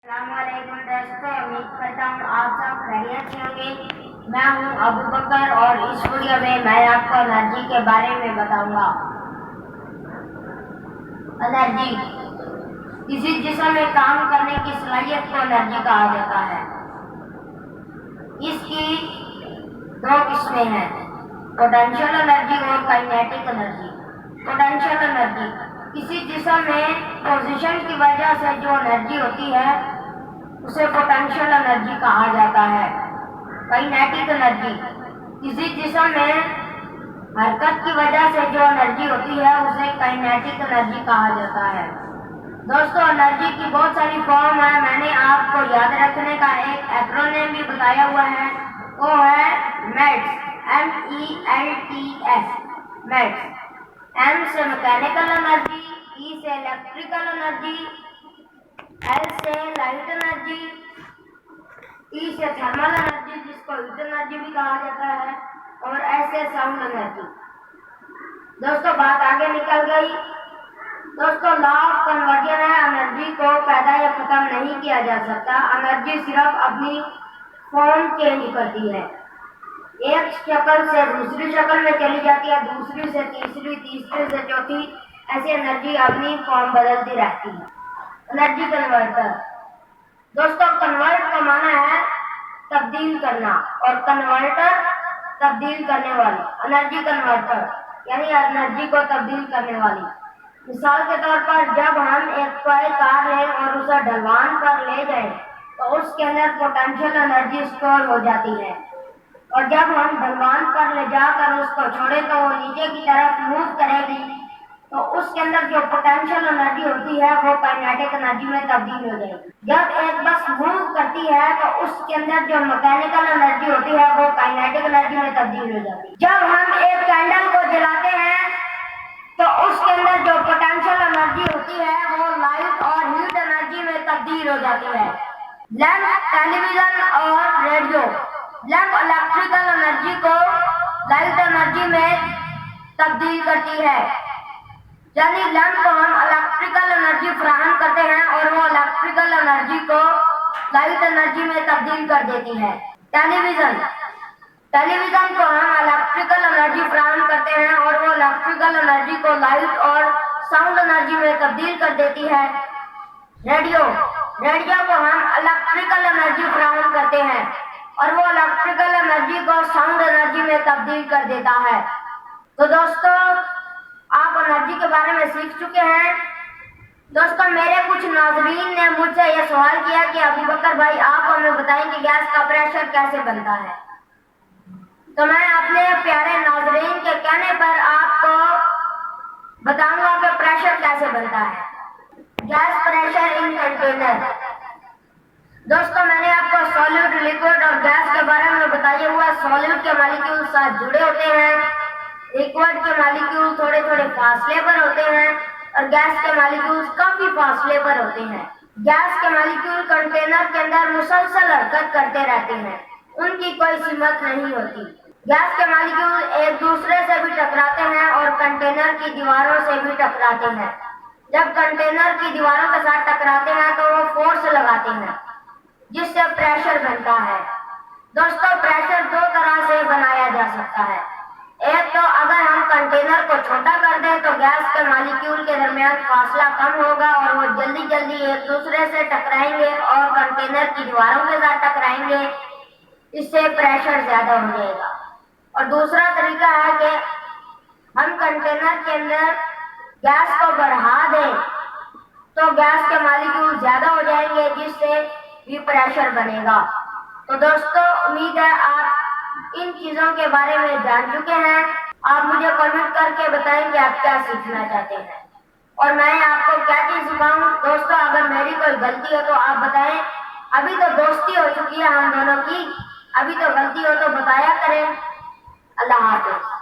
السلام علیکم دوستوں، امید کرتا ہوں آپ سب خیریت سے ہوں گے۔ میں ہوں ابو بکر اور اس ویڈیو میں آپ کو انرجی کے بارے میں بتاؤں گا۔ انرجی کسی جسم میں کام کرنے کی صلاحیت کو انرجی کہا جاتا ہے۔ اس کی دو قسمیں ہیں، پوٹینشیل انرجی اور کائنیٹک انرجی۔ پوٹینشیل انرجی کسی جسم میں پوزیشن کی وجہ سے جو انرجی ہوتی ہے اسے پوٹینشیل انرجی کہا جاتا ہے۔ کائنیٹک انرجی کسی جسم میں حرکت کی وجہ سے جو انرجی ہوتی ہے اسے کائنیٹک انرجی کہا جاتا ہے۔ دوستو، انرجی کی بہت ساری فارم ہے۔ میں نے آپ کو یاد رکھنے کا ایک ایکرونیم بھی بتایا ہوا ہے، وہ ہے میٹس، MELTS، میٹس۔ M سے میکینیکل انرجی، E سے الیکٹریکل انرجی، L سے لائٹ انرجی، E سے تھرمل انرجی جس کو ہیٹ انرجی بھی کہا جاتا ہے، اور S سے ساؤنڈ انرجی۔ دوستو، بات آگے نکل گئی۔ دوستو، لا آف کنورژن ہے، انرجی کو پیدا یا ختم نہیں کیا جا سکتا۔ انرجی صرف اپنی فارم چینج کرتی ہے، ایک شکل سے دوسری شکل میں چلی جاتی ہے، دوسری سے تیسری، تیسری سے چوتھی، ایسی انرجی اپنی فارم بدلتی رہتی ہے۔ Energy converter. دوستو، کنورٹ کا معنی ہے تبدیل کرنا، اور کنورٹر تبدیل کرنے والی۔ انرجی کنورٹر یعنی انرجی کو تبدیل کرنے والی۔ مثال کے طور پر جب ہم ایک ٹوائے کار لیں اور اسے ڈھلوان پر لے جائیں تو اس کے اندر پوٹینشیل انرجی اسٹور ہو جاتی ہے، اور جب ہم ڈھلوان پر لے جا کر اس کو چھوڑیں تو وہ نیچے کی طرف موو کرے گی، تو اس کے اندر جو پوٹینشیل انرجی ہوتی ہے وہ کائنیٹک انرجی میں تبدیل ہو جائے گی۔ جب ایک بس موو کرتی ہے تو اس کے اندر جو میکینیکل انرجی ہوتی ہے وہ کائنیٹک انرجی میں تبدیل ہو جاتی ہے۔ جب ہم ایک کینڈل کو جلاتے ہیں تو اس کے اندر جو پوٹینشیل انرجی ہوتی ہے وہ لائٹ اور ہیٹ انرجی میں تبدیل ہو جاتی ہے۔ لیمپ، ٹیلی ویژن اور ریڈیو۔ لیمپ الیکٹریکل انرجی کو لائٹ انرجی میں تبدیل کرتی ہے، یعنی لیمپ کو ہم الیکٹریکل انرجی فراہم کرتے ہیں اور وہ الیکٹریکل انرجی کو لائٹ انرجی میں تبدیل کر دیتی ہے۔ ٹیلی ویژن کو ہم الیکٹریکل انرجی فراہم کرتے ہیں اور وہ الیکٹریکل انرجی کو لائٹ اور ساؤنڈ انرجی میں تبدیل کر دیتی ہے۔ ریڈیو کو ہم الیکٹریکل انرجی فراہم کرتے ہیں اور وہ الیکٹریکل انرجی کو ساؤنڈ انرجی میں تبدیل کر دیتا ہے۔ تو دوستو، آپ انرجی کے بارے میں سیکھ چکے ہیں۔ دوستو، میرے کچھ ناظرین نے مجھ سے یہ سوال کیا کہ ابو بکر بھائی، آپ ہمیں بتائیں کہ گیس کا پریشر کیسے بنتا ہے۔ تو میں اپنے پیارے ناظرین کے کہنے پر آپ کو بتاؤں گا کہ پریشر کیسے بنتا ہے۔ گیس پریشر ان کنٹینر۔ دوستو، میں نے آپ کو سالڈ، لیکوڈ اور گیس کے بارے میں بتایا ہوا۔ سالڈ کے مالیکیول ساتھ جڑے ہوتے ہیں، لیکوڈ کے مالیکیول تھوڑے تھوڑے فاصلے پر ہوتے ہیں، اور گیس کے مالیکیول کافی فاصلے پر ہوتے ہیں۔ گیس کے مالیکیول کنٹینر کے اندر مسلسل حرکت کرتے رہتے ہیں، ان کی کوئی سمت نہیں ہوتی۔ گیس کے مالیکیول ایک دوسرے سے بھی ٹکراتے ہیں اور کنٹینر کی دیواروں سے بھی ٹکراتے ہیں۔ جب کنٹینر کی دیواروں کے ساتھ ٹکراتے ہیں تو وہ فورس لگاتے ہیں جس سے پریشر بنتا ہے۔ دوستو، پریشر دو طرح سے بنایا جا سکتا ہے۔ ایک تو اگر ہم کنٹینر کو چھوٹا کر دیں تو گیس کے مالیکیول کے درمیان فاصلہ کم ہوگا اور وہ جلدی جلدی ایک دوسرے سے ٹکرائیں گے اور کنٹینر کی دیواروں کے ساتھ ٹکرائیں گے، اس سے پریشر زیادہ ہو جائے گا۔ اور دوسرا طریقہ ہے کہ ہم کنٹینر کے اندر گیس کو بڑھا دیں تو گیس کے مالیکیول زیادہ ہو جائیں گے، جس سے بھی پریشر بنے گا۔ تو دوستو، امید ہے آپ ان چیزوں کے بارے میں جان چکے ہیں۔ آپ مجھے کمنٹ کر کے بتائیں کہ آپ کیا سیکھنا چاہتے ہیں اور میں آپ کو کیا چیز سکھاؤں۔ دوستو، اگر میری کوئی غلطی ہو تو آپ بتائیں۔ ابھی تو دوستی ہو چکی ہے ہم دونوں کی، ابھی تو غلطی ہو تو بتایا کریں۔ اللہ حافظ۔